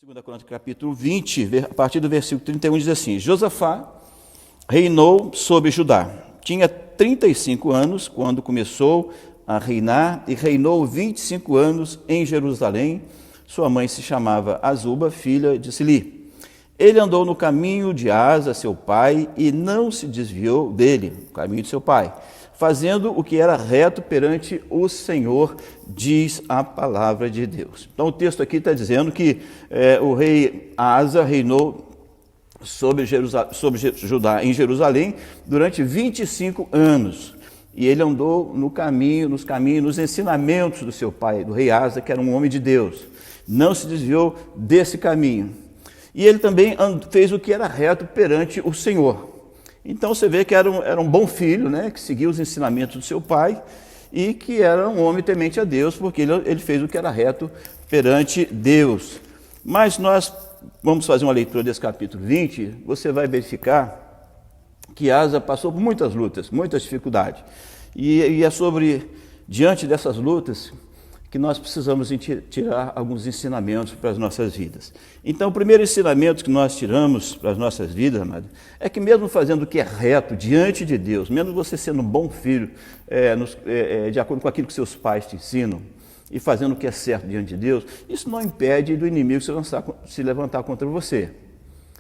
2 Crônicas, capítulo 20, a partir do versículo 31, diz assim: Josafá reinou sobre Judá. Tinha 35 anos quando começou a reinar e reinou 25 anos em Jerusalém. Sua mãe se chamava Azuba, filha de Sili. Ele andou no caminho de Asa, seu pai, e não se desviou dele, o caminho de seu pai, fazendo o que era reto perante o Senhor, diz a palavra de Deus. Então o texto aqui está dizendo que o rei Asa reinou sobre Judá em Jerusalém durante 25 anos. E ele andou nos ensinamentos do seu pai, do rei Asa, que era um homem de Deus. Não se desviou desse caminho. E ele também fez o que era reto perante o Senhor. Então você vê que era um bom filho, né, que seguia os ensinamentos do seu pai e que era um homem temente a Deus, porque ele fez o que era reto perante Deus. Mas nós vamos fazer uma leitura desse capítulo 20, você vai verificar que Asa passou por muitas lutas, muitas dificuldades. E é diante dessas lutas, que nós precisamos tirar alguns ensinamentos para as nossas vidas. Então, o primeiro ensinamento que nós tiramos para as nossas vidas, amado, é que mesmo fazendo o que é reto diante de Deus, mesmo você sendo um bom filho, de acordo com aquilo que seus pais te ensinam, e fazendo o que é certo diante de Deus, isso não impede do inimigo se levantar contra você.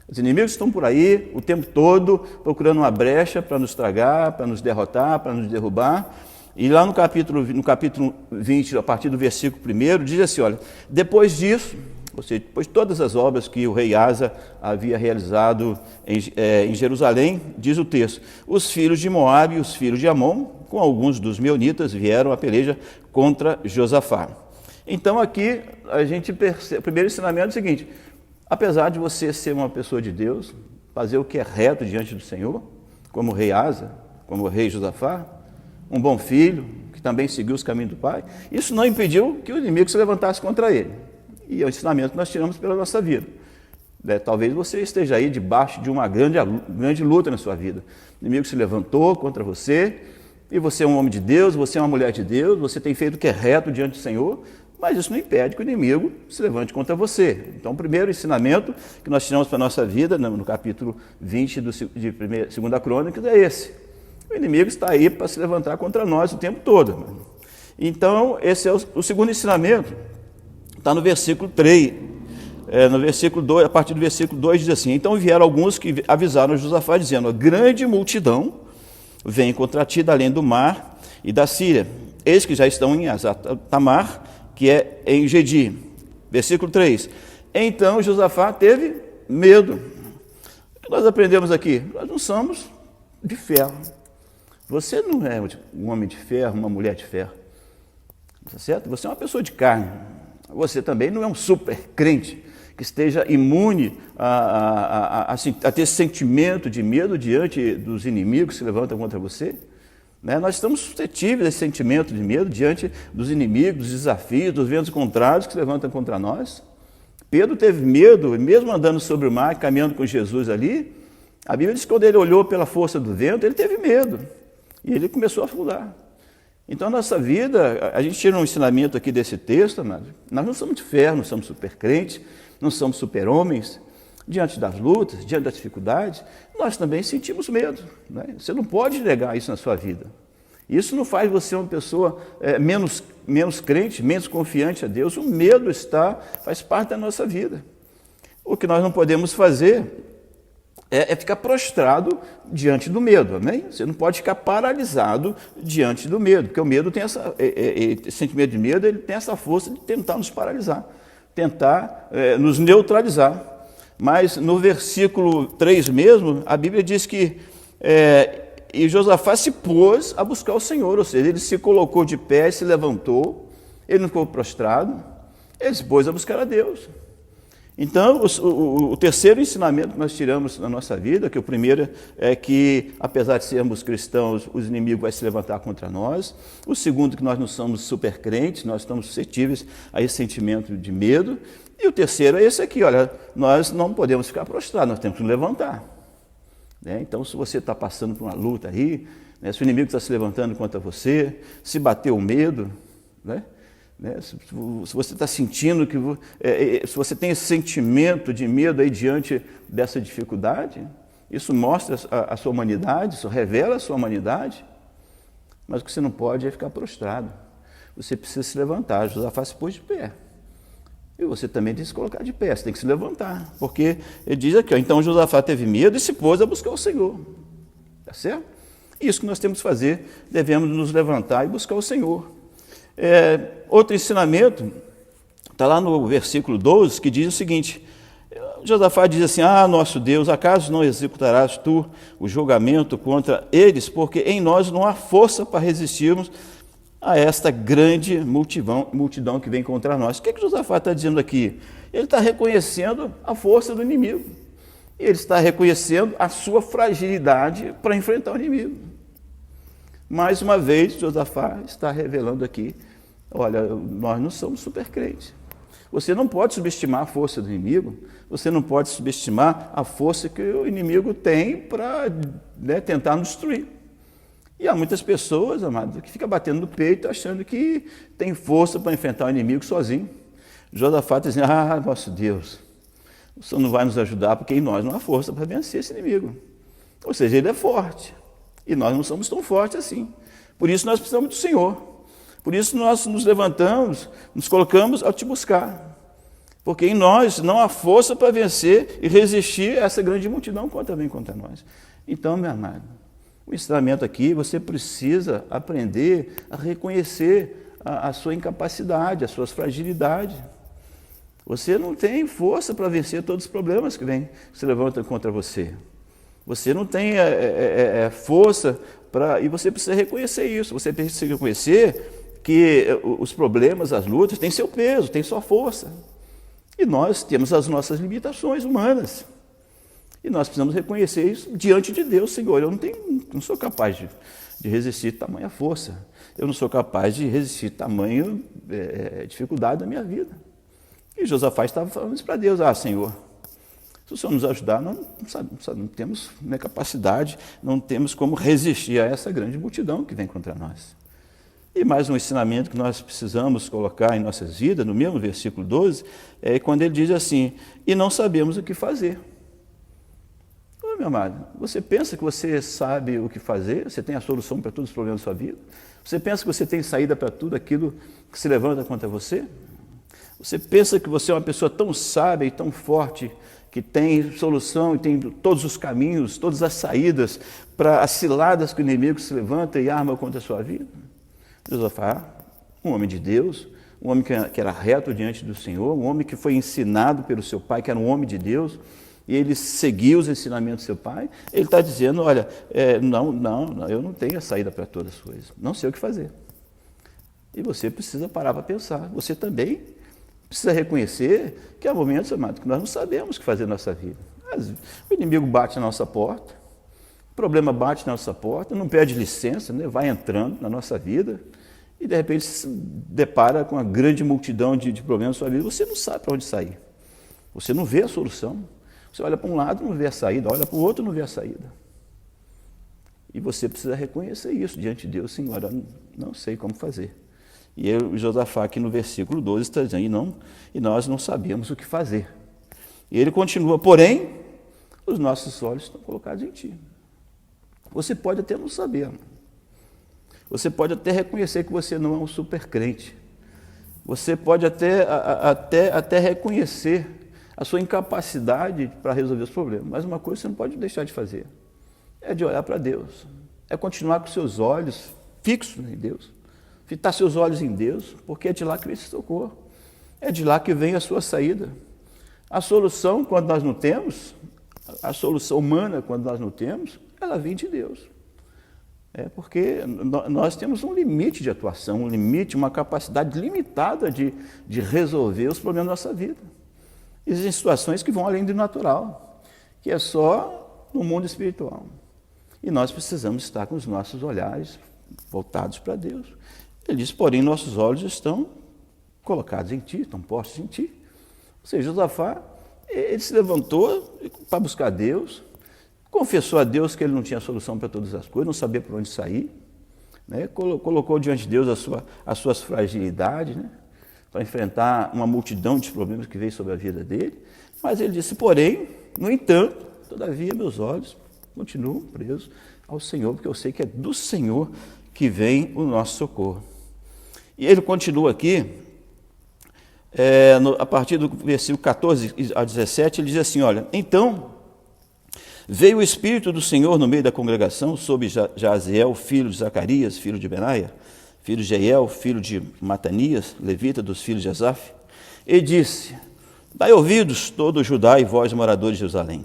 Os inimigos estão por aí o tempo todo procurando uma brecha para nos estragar, para nos derrotar, para nos derrubar. E lá no capítulo 20, a partir do versículo 1, diz assim, olha, depois disso, ou seja, depois de todas as obras que o rei Asa havia realizado em Jerusalém, diz o texto, os filhos de Moabe e os filhos de Amon, com alguns dos meunitas, vieram à peleja contra Josafá. Então aqui a gente percebe, o primeiro ensinamento é o seguinte, apesar de você ser uma pessoa de Deus, fazer o que é reto diante do Senhor, como o rei Asa, como o rei Josafá, um bom filho, que também seguiu os caminhos do pai, isso não impediu que o inimigo se levantasse contra ele. E é o ensinamento que nós tiramos pela nossa vida. Talvez você esteja aí debaixo de uma grande luta na sua vida. O inimigo se levantou contra você, e você é um homem de Deus, você é uma mulher de Deus, você tem feito o que é reto diante do Senhor, mas isso não impede que o inimigo se levante contra você. Então, o primeiro ensinamento que nós tiramos para a nossa vida, no capítulo 20 de 2 Crônicas, é esse. O inimigo está aí para se levantar contra nós o tempo todo. Então, esse é o segundo ensinamento. Está no versículo 3. No versículo 2, a partir do versículo 2 diz assim, então vieram alguns que avisaram Josafá, dizendo, a grande multidão vem contra ti da além do mar e da Síria. Eis que já estão em Tamar, que é em Gedi. Versículo 3. Então Josafá teve medo. O que nós aprendemos aqui? Nós não somos de ferro. Você não é um homem de ferro, uma mulher de ferro, tá certo? Você é uma pessoa de carne. Você também não é um super crente que esteja imune a ter esse sentimento de medo diante dos inimigos que se levantam contra você. Né? Nós estamos suscetíveis a esse sentimento de medo diante dos inimigos, dos desafios, dos ventos contrários que se levantam contra nós. Pedro teve medo, mesmo andando sobre o mar, caminhando com Jesus ali. A Bíblia diz que quando ele olhou pela força do vento, ele teve medo. E ele começou a afundar. Então, a nossa vida, a gente tira um ensinamento aqui desse texto, amado. Nós não somos de ferro, não somos super crentes, não somos super homens. Diante das lutas, diante das dificuldades, nós também sentimos medo. Né? Você não pode negar isso na sua vida. Isso não faz você uma pessoa menos crente, menos confiante a Deus. O medo faz parte da nossa vida. O que nós não podemos fazer é ficar prostrado diante do medo, amém? Você não pode ficar paralisado diante do medo, porque o medo tem esse sentimento de medo, ele tem essa força de tentar nos paralisar, tentar nos neutralizar. Mas no versículo 3 mesmo, a Bíblia diz que e Josafá se pôs a buscar o Senhor, ou seja, ele se colocou de pé, se levantou, ele não ficou prostrado, ele se pôs a buscar a Deus. Então, o terceiro ensinamento que nós tiramos na nossa vida, que o primeiro é que, apesar de sermos cristãos, os inimigos vão se levantar contra nós. O segundo, que nós não somos super crentes, nós estamos suscetíveis a esse sentimento de medo. E o terceiro é esse aqui, olha, nós não podemos ficar prostrados, nós temos que nos levantar. Né? Então, se você está passando por uma luta aí, né, se o inimigo está se levantando contra você, se bater o medo, né? né? Se você está sentindo que... se você tem esse sentimento de medo aí diante dessa dificuldade, isso mostra a sua humanidade, isso revela a sua humanidade, mas o que você não pode é ficar prostrado. Você precisa se levantar. Josafá se pôs de pé. E você também tem que se colocar de pé, você tem que se levantar. Porque ele diz aqui, ó, então Josafá teve medo e se pôs a buscar o Senhor. Está certo? Isso que nós temos que fazer, devemos nos levantar e buscar o Senhor. Outro ensinamento, está lá no versículo 12, que diz o seguinte, Josafá diz assim, nosso Deus, acaso não executarás tu o julgamento contra eles, porque em nós não há força para resistirmos a esta grande multidão que vem contra nós. O que Josafá está dizendo aqui? Ele está reconhecendo a força do inimigo. Ele está reconhecendo a sua fragilidade para enfrentar o inimigo. Mais uma vez, Josafá está revelando aqui, olha, nós não somos super crentes. Você não pode subestimar a força do inimigo, você não pode subestimar a força que o inimigo tem para tentar nos destruir. E há muitas pessoas, amado, que ficam batendo no peito achando que tem força para enfrentar o inimigo sozinho. Josafá está dizendo, nosso Deus, o Senhor não vai nos ajudar porque em nós não há força para vencer esse inimigo. Ou seja, ele é forte e nós não somos tão fortes assim. Por isso nós precisamos do Senhor. Por isso nós nos levantamos, nos colocamos a te buscar. Porque em nós não há força para vencer e resistir a essa grande multidão que vem contra nós. Então, meu amado, o ensinamento aqui, você precisa aprender a reconhecer a sua incapacidade, as suas fragilidades. Você não tem força para vencer todos os problemas que se levantam contra você. Você não tem força para... E você precisa reconhecer isso. Você precisa reconhecer que os problemas, as lutas, têm seu peso, têm sua força. E nós temos as nossas limitações humanas. E nós precisamos reconhecer isso diante de Deus. Senhor, eu não sou capaz de resistir tamanha força. Eu não sou capaz de resistir tamanha dificuldade da minha vida. E Josafá estava falando isso para Deus. Senhor, se o Senhor nos ajudar, nós não temos capacidade, não temos como resistir a essa grande multidão que vem contra nós. E mais um ensinamento que nós precisamos colocar em nossas vidas, no mesmo versículo 12, é quando ele diz assim, e não sabemos o que fazer. Meu amado, você pensa que você sabe o que fazer? Você tem a solução para todos os problemas da sua vida? Você pensa que você tem saída para tudo aquilo que se levanta contra você? Você pensa que você é uma pessoa tão sábia e tão forte, que tem solução e tem todos os caminhos, todas as saídas para as ciladas que o inimigo se levanta e arma contra a sua vida? Josafá, um homem de Deus, um homem que era reto diante do Senhor, um homem que foi ensinado pelo seu pai, que era um homem de Deus, e ele seguiu os ensinamentos do seu pai, ele está dizendo, olha, não, eu não tenho a saída para todas as coisas, não sei o que fazer. E você precisa parar para pensar, você também precisa reconhecer que há momentos, amado, que nós não sabemos o que fazer na nossa vida. O inimigo bate na nossa porta, o problema bate na nossa porta, não pede licença, vai entrando na nossa vida, e de repente se depara com uma grande multidão de problemas na sua vida, você não sabe para onde sair, você não vê a solução. Você olha para um lado, não vê a saída, olha para o outro, não vê a saída. E você precisa reconhecer isso diante de Deus, Senhor, eu não sei como fazer. E o Josafá aqui no versículo 12 está dizendo, e nós não sabemos o que fazer. E ele continua, porém, os nossos olhos estão colocados em Ti. Você pode até não saber, você pode até reconhecer que você não é um super crente. Você pode até reconhecer a sua incapacidade para resolver os problemas. Mas uma coisa você não pode deixar de fazer, é de olhar para Deus, é continuar com seus olhos fixos em Deus, fitar seus olhos em Deus, porque é de lá que vem esse socorro, é de lá que vem a sua saída. A solução, quando nós não temos, a solução humana, quando nós não temos, ela vem de Deus. Porque nós temos um limite de atuação, um limite, uma capacidade limitada de resolver os problemas da nossa vida. Existem situações que vão além do natural, que é só no mundo espiritual. E nós precisamos estar com os nossos olhares voltados para Deus. Ele diz, porém, nossos olhos estão colocados em Ti, estão postos em Ti. Ou seja, Josafá, ele se levantou para buscar Deus, confessou a Deus que ele não tinha solução para todas as coisas, não sabia por onde sair, colocou diante de Deus as suas fragilidades, para enfrentar uma multidão de problemas que veio sobre a vida dele, mas ele disse, porém, no entanto, todavia meus olhos continuam presos ao Senhor, porque eu sei que é do Senhor que vem o nosso socorro. E ele continua aqui, a partir do versículo 14 a 17, ele diz assim, olha, então veio o Espírito do Senhor no meio da congregação sobre Jaziel, filho de Zacarias, filho de Benaia, filho de Jeiel, filho de Matanias, levita dos filhos de Asaf, e disse, dai ouvidos todo Judá e vós, moradores de Jerusalém.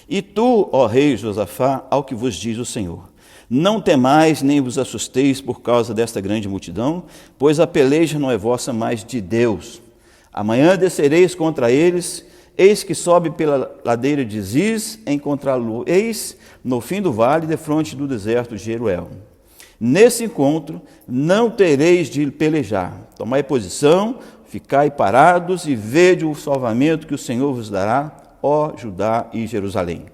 E tu, ó rei Josafá, ao que vos diz o Senhor, não temais nem vos assusteis por causa desta grande multidão, pois a peleja não é vossa, mas de Deus. Amanhã descereis contra eles, eis que sobe pela ladeira de Ziz, encontrá-lo-eis no fim do vale, defronte do deserto de Jeruel. Nesse encontro não tereis de pelejar. Tomai posição, ficai parados e vede o salvamento que o Senhor vos dará, ó Judá e Jerusalém.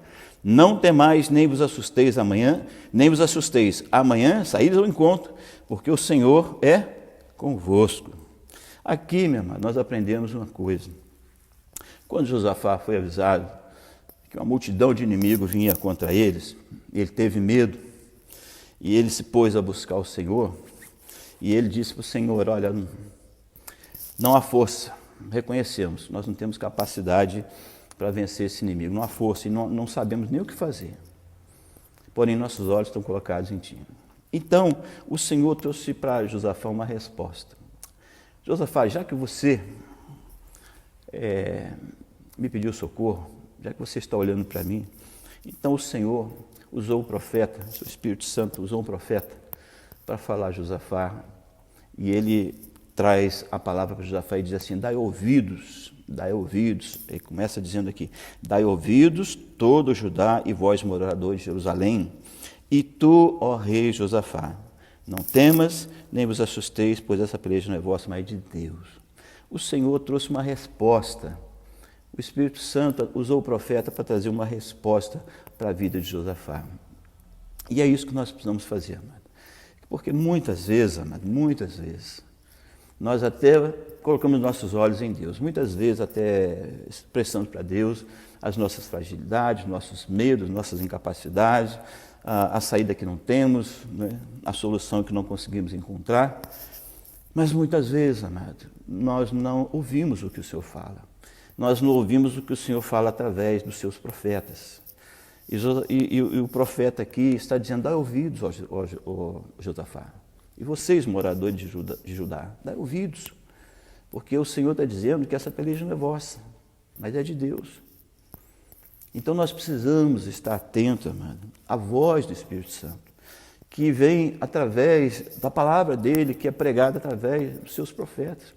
Não temais, nem vos assusteis amanhã, nem vos assusteis. Amanhã saíres ao encontro, porque o Senhor é convosco. Aqui, meu irmão, nós aprendemos uma coisa. Quando Josafá foi avisado que uma multidão de inimigos vinha contra eles, ele teve medo, e ele se pôs a buscar o Senhor, e ele disse para o Senhor, olha, não há força, reconhecemos, nós não temos capacidade para vencer esse inimigo, não há força, e não sabemos nem o que fazer, porém nossos olhos estão colocados em Ti. Então, o Senhor trouxe para Josafá uma resposta. Josafá, já que você me pediu socorro, já que você está olhando para mim, então o Senhor usou o profeta, o Espírito Santo usou um profeta para falar a Josafá, e ele traz a palavra para Josafá e diz assim, dai ouvidos, ele começa dizendo aqui, dai ouvidos todo Judá e vós moradores de Jerusalém, e tu, ó rei Josafá, não temas, nem vos assusteis, pois essa peleja não é vossa, mas de Deus. O Senhor trouxe uma resposta, o Espírito Santo usou o profeta para trazer uma resposta para a vida de Josafá. E é isso que nós precisamos fazer, amado. Porque muitas vezes, amado, nós até colocamos nossos olhos em Deus, muitas vezes até expressamos para Deus as nossas fragilidades, nossos medos, nossas incapacidades, a saída que não temos, né? A solução que não conseguimos encontrar. Mas muitas vezes, amado, nós não ouvimos o que o Senhor fala. Nós não ouvimos o que o Senhor fala através dos seus profetas. E o profeta aqui está dizendo, dá ouvidos, ó Josafá. E vocês, moradores de Judá, dá ouvidos. Porque o Senhor está dizendo que essa peleja não é vossa, mas é de Deus. Então nós precisamos estar atentos, amado, à voz do Espírito Santo, que vem através da palavra dele, que é pregada através dos seus profetas,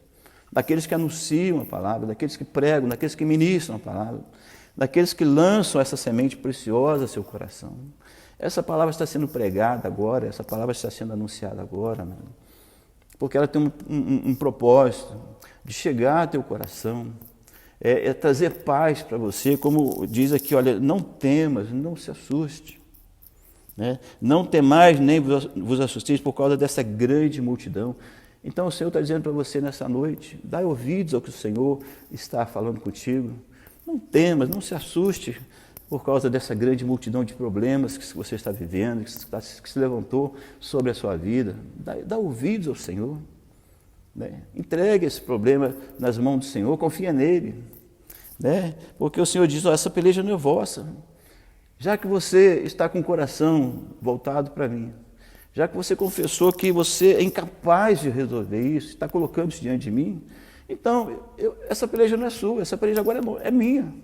daqueles que anunciam a palavra, daqueles que pregam, daqueles que ministram a palavra, daqueles que lançam essa semente preciosa ao seu coração. Essa palavra está sendo pregada agora, essa palavra está sendo anunciada agora, amado, porque ela tem um propósito de chegar ao teu coração, é trazer paz para você, como diz aqui, olha, não temas, não se assuste, né? Não temais nem vos assusteis por causa dessa grande multidão. Então o Senhor está dizendo para você nessa noite, dai ouvidos ao que o Senhor está falando contigo, não temas, não se assuste por causa dessa grande multidão de problemas que você está vivendo, que se levantou sobre a sua vida, dá ouvidos ao Senhor. Né? Entregue esse problema nas mãos do Senhor, confia nele, né? Porque o Senhor diz, essa peleja não é vossa, já que você está com o coração voltado para mim, já que você confessou que você é incapaz de resolver isso, está colocando isso diante de mim, então essa peleja não é sua, essa peleja agora é minha.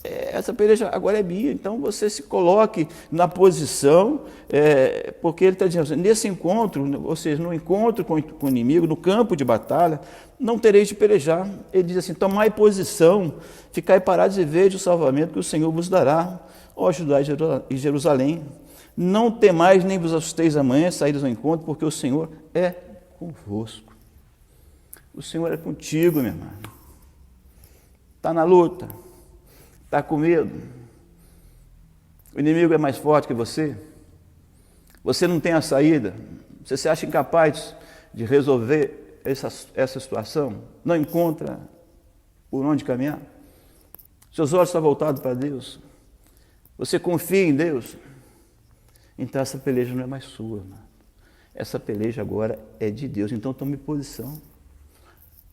Essa peleja agora é minha, então você se coloque na posição, porque ele está dizendo, nesse encontro, ou seja, no encontro com o inimigo, no campo de batalha, não tereis de pelejar. Ele diz assim, tomai posição, ficai parados e vede o salvamento que o Senhor vos dará, ó Judá e Jerusalém. Não temais nem vos assusteis amanhã, saídos ao encontro, porque o Senhor é convosco. O Senhor é contigo, meu irmão. Está na luta. Está com medo? O inimigo é mais forte que você? Você não tem a saída? Você se acha incapaz de resolver essa situação? Não encontra por onde caminhar? Seus olhos estão voltados para Deus? Você confia em Deus? Então essa peleja não é mais sua, mano. Essa peleja agora é de Deus. Então tome posição.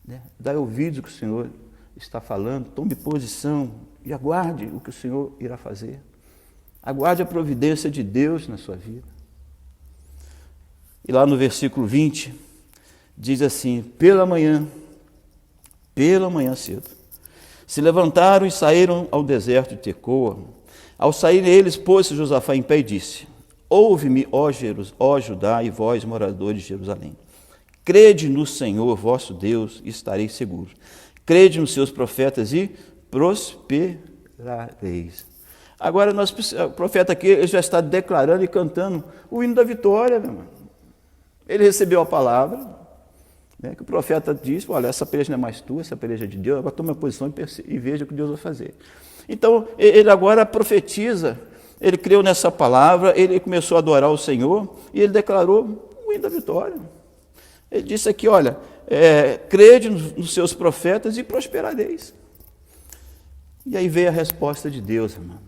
Né? Dá ouvidos ao que o Senhor está falando, tome posição e aguarde o que o Senhor irá fazer. Aguarde a providência de Deus na sua vida. E lá no versículo 20, diz assim: pela manhã cedo, se levantaram e saíram ao deserto de Tecoa. Ao sair eles, pôs-se Josafá em pé e disse: ouve-me, ó Judá, e vós, moradores de Jerusalém. Crede no Senhor vosso Deus e estareis seguros. Crede nos seus profetas e prosperareis. Agora, o profeta aqui ele já está declarando e cantando o hino da vitória, meu irmão. Ele recebeu a palavra, né, que o profeta disse: olha, essa peleja não é mais tua, essa peleja é de Deus, agora toma a posição e veja o que Deus vai fazer. Então, ele agora profetiza, ele creu nessa palavra, ele começou a adorar o Senhor e ele declarou o hino da vitória. Ele disse aqui, olha, crede nos seus profetas e prosperareis. E aí veio a resposta de Deus, irmão.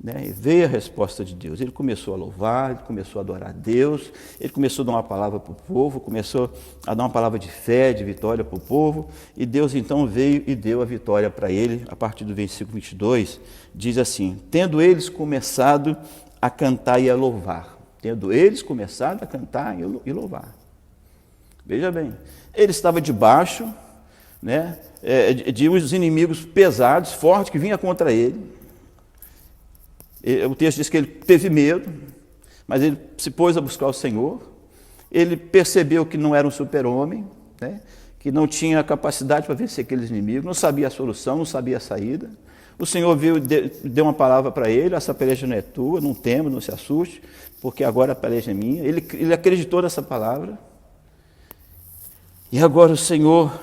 Né? Veio a resposta de Deus. Ele começou a louvar, ele começou a adorar a Deus, ele começou a dar uma palavra para o povo, começou a dar uma palavra de fé, de vitória para o povo, e Deus então veio e deu a vitória para ele. A partir do versículo 22, diz assim: tendo eles começado a cantar e a louvar. Tendo eles começado a cantar e louvar. Veja bem, ele estava debaixo, né, de uns inimigos pesados, fortes, que vinham contra ele. O texto diz que ele teve medo, mas ele se pôs a buscar o Senhor. Ele percebeu que não era um super-homem, né, que não tinha capacidade para vencer aqueles inimigos, não sabia a solução, não sabia a saída. O Senhor veio e deu uma palavra para ele: essa peleja não é tua, não tema, não se assuste, porque agora a peleja é minha. Ele acreditou nessa palavra. E agora o Senhor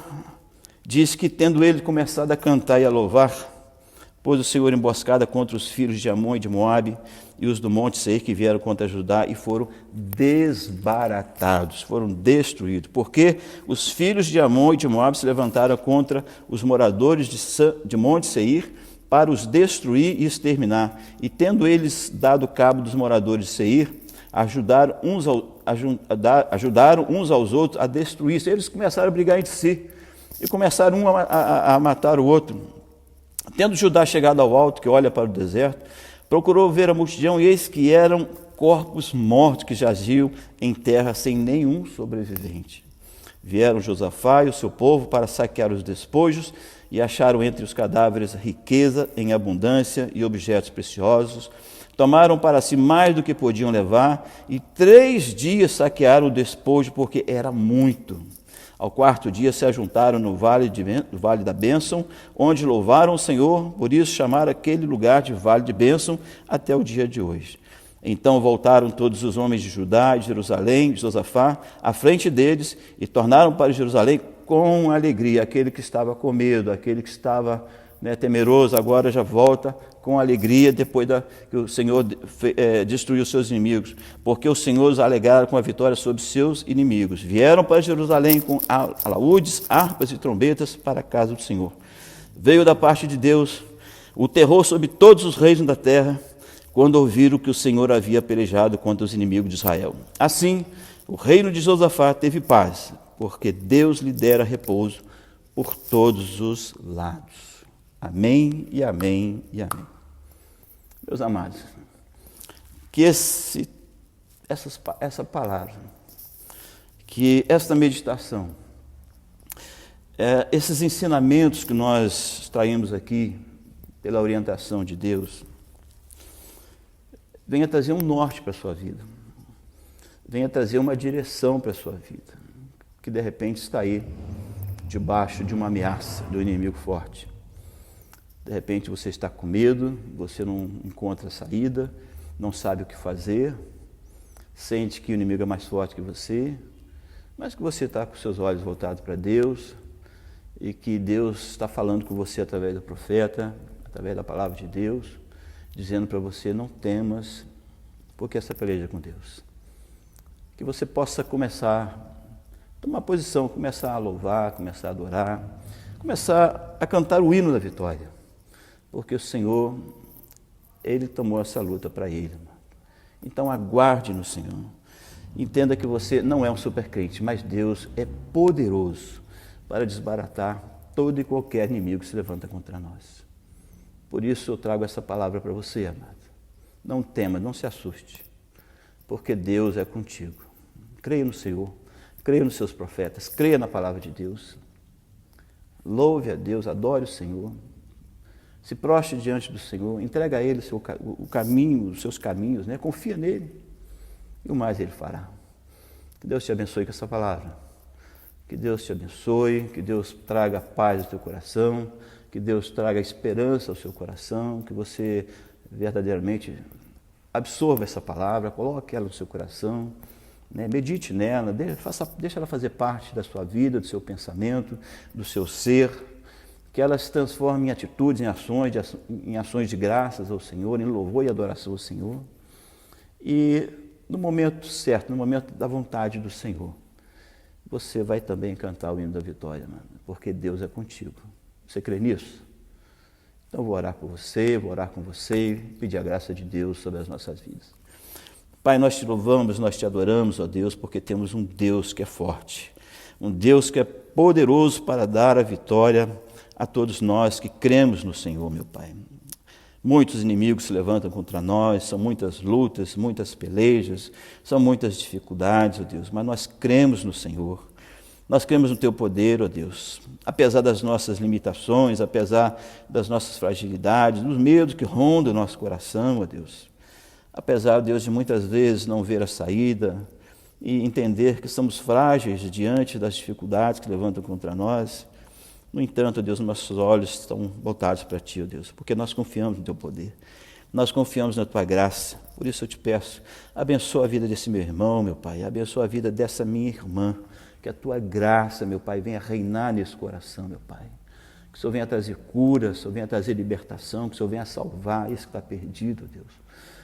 diz que, tendo ele começado a cantar e a louvar, pôs o Senhor emboscada contra os filhos de Amon e de Moabe e os do monte Seir que vieram contra Judá e foram desbaratados, foram destruídos, porque os filhos de Amon e de Moabe se levantaram contra os moradores de monte Seir para os destruir e exterminar. E tendo eles dado cabo dos moradores de Seir, ajudaram uns aos outros a destruir-se. Eles começaram a brigar entre si e começaram um a matar o outro. Tendo Judá chegado ao alto, que olha para o deserto, procurou ver a multidão, e eis que eram corpos mortos que jaziam em terra sem nenhum sobrevivente. Vieram Josafá e o seu povo para saquear os despojos, e acharam entre os cadáveres riqueza em abundância e objetos preciosos. Tomaram para si mais do que podiam levar, e 3 dias saquearam o despojo, porque era muito. Ao 4º dia se ajuntaram no vale da bênção, onde louvaram o Senhor, por isso chamaram aquele lugar de Vale de Bênção até o dia de hoje. Então voltaram todos os homens de Judá e de Jerusalém, de Josafá, à frente deles, e tornaram para Jerusalém com alegria. Aquele que estava com medo, aquele que estava, né, temeroso, agora já volta com alegria, depois que o Senhor destruiu seus inimigos, porque o Senhor os alegraram com a vitória sobre seus inimigos. Vieram para Jerusalém com alaúdes, harpas e trombetas para a casa do Senhor. Veio da parte de Deus o terror sobre todos os reis da terra, quando ouviram que o Senhor havia pelejado contra os inimigos de Israel. Assim, o reino de Josafá teve paz, porque Deus lhe dera repouso por todos os lados. Amém e amém e amém. Meus amados, que essa palavra, que esta meditação, esses ensinamentos que nós extraímos aqui, pela orientação de Deus, venha trazer um norte para a sua vida, venha trazer uma direção para a sua vida, que de repente está aí, debaixo de uma ameaça do inimigo forte. De repente você está com medo, você não encontra saída, não sabe o que fazer, sente que o inimigo é mais forte que você, mas que você está com seus olhos voltados para Deus e que Deus está falando com você através do profeta, através da palavra de Deus, dizendo para você: não temas, porque essa peleja é com Deus. Que você possa começar tomar posição, começar a louvar, começar a adorar, começar a cantar o hino da vitória, porque o Senhor, Ele tomou essa luta para Ele. Então aguarde no Senhor, entenda que você não é um supercrente, mas Deus é poderoso para desbaratar todo e qualquer inimigo que se levanta contra nós. Por isso eu trago essa palavra para você, amado. Não tema, não se assuste, porque Deus é contigo. Creia no Senhor, creia nos seus profetas, creia na palavra de Deus. Louve a Deus, adore o Senhor. Se prostre diante do Senhor, entrega a Ele o caminho, os seus caminhos, né? Confia nele e o mais Ele fará. Que Deus te abençoe com essa palavra. Que Deus te abençoe, que Deus traga paz ao teu coração, que Deus traga esperança ao seu coração, que você verdadeiramente absorva essa palavra, coloque ela no seu coração, né? Medite nela, deixa ela fazer parte da sua vida, do seu pensamento, do seu ser, que ela se transforme em atitudes, em ações de graças ao Senhor, em louvor e adoração ao Senhor. E no momento certo, no momento da vontade do Senhor, você vai também cantar o hino da vitória, mano, porque Deus é contigo. Você crê nisso? Então vou orar por você, vou orar com você e pedir a graça de Deus sobre as nossas vidas. Pai, nós te louvamos, nós te adoramos, ó Deus, porque temos um Deus que é forte, um Deus que é poderoso para dar a vitória a todos nós que cremos no Senhor, meu Pai. Muitos inimigos se levantam contra nós, são muitas lutas, muitas pelejas, são muitas dificuldades, ó Deus, mas nós cremos no Senhor. Nós cremos no Teu poder, ó Deus, apesar das nossas limitações, apesar das nossas fragilidades, dos medos que rondam o nosso coração, ó Deus. Apesar, Deus, de muitas vezes não ver a saída e entender que somos frágeis diante das dificuldades que levantam contra nós, no entanto, Deus, nossos olhos estão voltados para Ti, ó Deus, porque nós confiamos no Teu poder, nós confiamos na Tua graça. Por isso eu te peço, abençoa a vida desse meu irmão, meu Pai, abençoa a vida dessa minha irmã, que a Tua graça, meu Pai, venha reinar nesse coração, meu Pai. Que o Senhor venha trazer cura, que o Senhor venha trazer libertação, que o Senhor venha salvar isso que está perdido, ó Deus.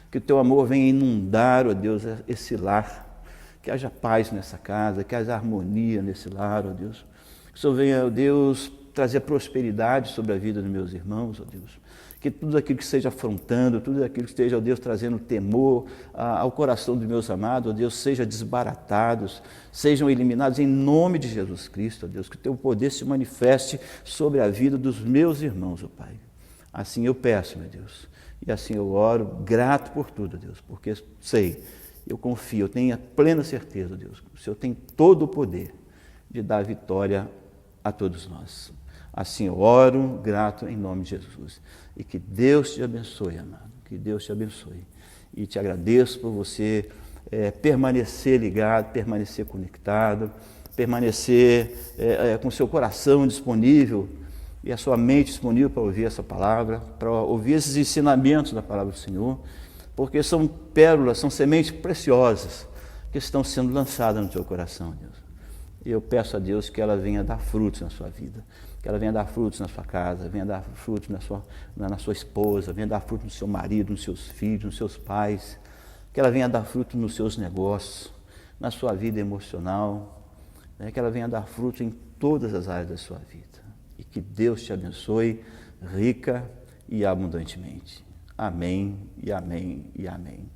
Que o Teu amor venha inundar, ó Deus, esse lar, que haja paz nessa casa, que haja harmonia nesse lar, ó Deus. Que o Senhor venha, ó Deus, trazer prosperidade sobre a vida dos meus irmãos, ó Deus. Que tudo aquilo que esteja afrontando, tudo aquilo que esteja, ó Deus, trazendo temor ao coração dos meus amados, ó Deus, seja desbaratados, sejam eliminados em nome de Jesus Cristo, ó Deus. Que o Teu poder se manifeste sobre a vida dos meus irmãos, ó Pai. Assim eu peço, meu Deus, e assim eu oro, grato por tudo, ó Deus, porque sei, eu confio, eu tenho a plena certeza, ó Deus, que o Senhor tem todo o poder de dar vitória a todos nós. Assim eu oro, grato, em nome de Jesus. E que Deus te abençoe, amado. Que Deus te abençoe. E te agradeço por você permanecer ligado, permanecer conectado, permanecer com seu coração disponível e a sua mente disponível para ouvir essa palavra, para ouvir esses ensinamentos da palavra do Senhor, porque são pérolas, são sementes preciosas que estão sendo lançadas no teu coração, Deus. E eu peço a Deus que ela venha dar frutos na sua vida, que ela venha dar frutos na sua casa, venha dar frutos na sua esposa, venha dar frutos no seu marido, nos seus filhos, nos seus pais, que ela venha dar frutos nos seus negócios, na sua vida emocional, né? Que ela venha dar frutos em todas as áreas da sua vida. E que Deus te abençoe rica e abundantemente. Amém, e amém, e amém.